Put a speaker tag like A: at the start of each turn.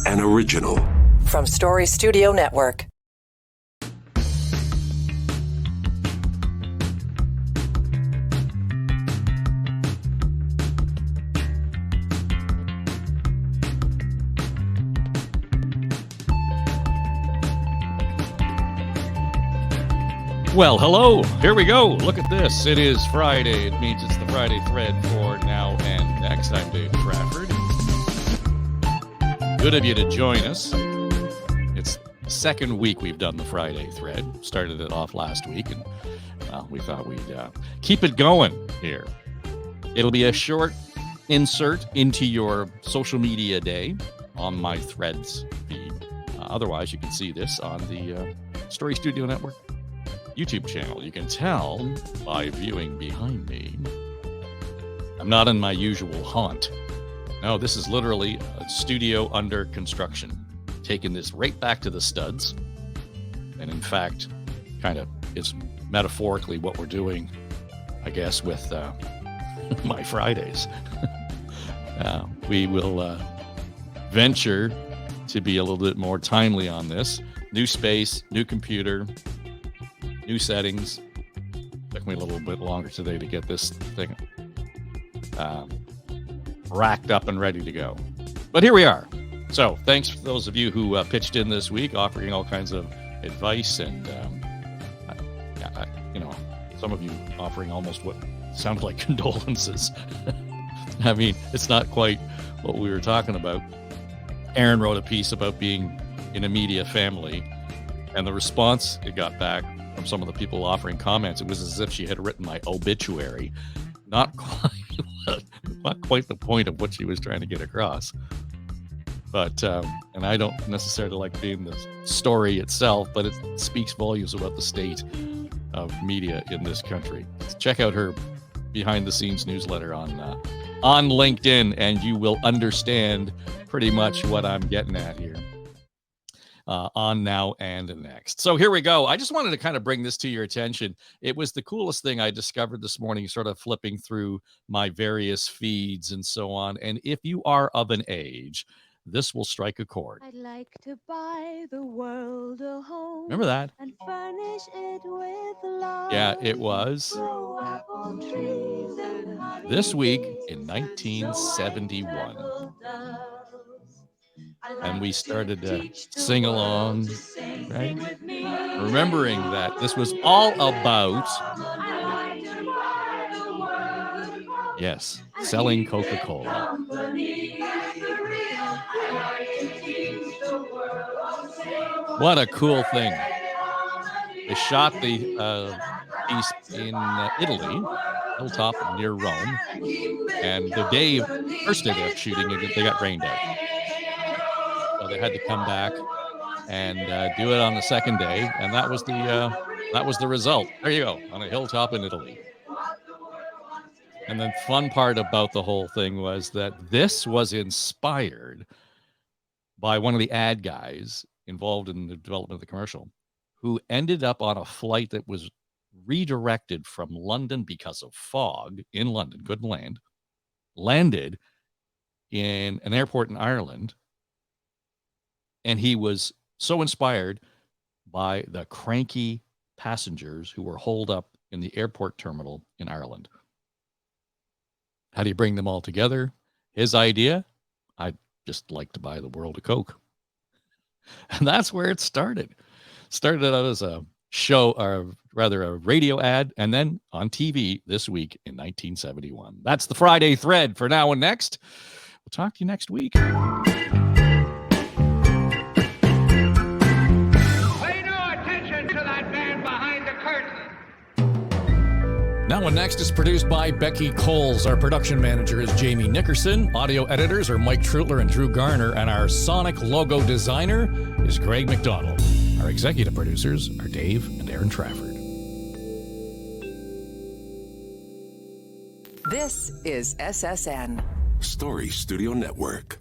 A: an original.
B: From Story Studio Network.
C: Well, hello. Here we go. Look at this. It is Friday. It means it's the Friday thread for Now and Next. I'm Dave Trafford. Good of you to join us. It's the second week we've done the Friday thread. Started it off last week, and we thought we'd keep it going here. It'll be a short insert into your social media day on my Threads feed. Otherwise, you can see this on the Story Studio Network YouTube channel. You can tell by viewing behind me, I'm not in my usual haunt. No, this is literally a studio under construction. Taking this right back to the studs. And in fact, kind of is metaphorically what we're doing, I guess, with my Fridays. We will venture to be a little bit more timely on this. New space, new computer, new settings. Took me a little bit longer today to get this thing racked up and ready to go. But here we are. So thanks for those of you who pitched in this week, offering all kinds of advice and, some of you offering almost what sound like condolences. I mean, it's not quite what we were talking about. Aaron wrote a piece about being in a media family, and the response it got back from some of the people offering comments, it was as if she had written my obituary. Not quite the point of what she was trying to get across. But, and I don't necessarily like being the story itself, but it speaks volumes about the state of media in this country. Check out her behind-the-scenes newsletter on LinkedIn, and you will understand pretty much what I'm getting at here. On Now and Next. So here we go. I just wanted to kind of bring this to your attention. It was the coolest thing I discovered this morning, sort of flipping through my various feeds and so on. And if you are of an age, this will strike a chord.
D: I'd like to buy the world a home.
C: Remember that?
D: And furnish it with love.
C: Yeah, it was this week in 1971. And we started to sing along, right? Remembering that this was all about, yes, selling Coca-Cola. What a cool thing. They shot the piece in Italy, hilltop near Rome. And the first day of shooting, they got rained out. So they had to come back and do it on the second day, and that was the result. There you go, on a hilltop in Italy. And the fun part about the whole thing was that this was inspired by one of the ad guys involved in the development of the commercial, who ended up on a flight that was redirected from London because of fog in London, couldn't land, landed in an airport in Ireland. And he was so inspired by the cranky passengers who were holed up in the airport terminal in Ireland. How do you bring them all together? His idea, I'd just like to buy the world a Coke. And that's where it started. Started out as a show, or rather a radio ad, and then on TV this week in 1971. That's the Friday thread for Now and Next. We'll talk to you next week. Now and Next is produced by Becky Coles. Our production manager is Jamie Nickerson. Audio editors are Mike Trutler and Drew Garner. And our sonic logo designer is Greg McDonald. Our executive producers are Dave and Aaron Trafford.
B: This is SSN.
A: Story Studio Network.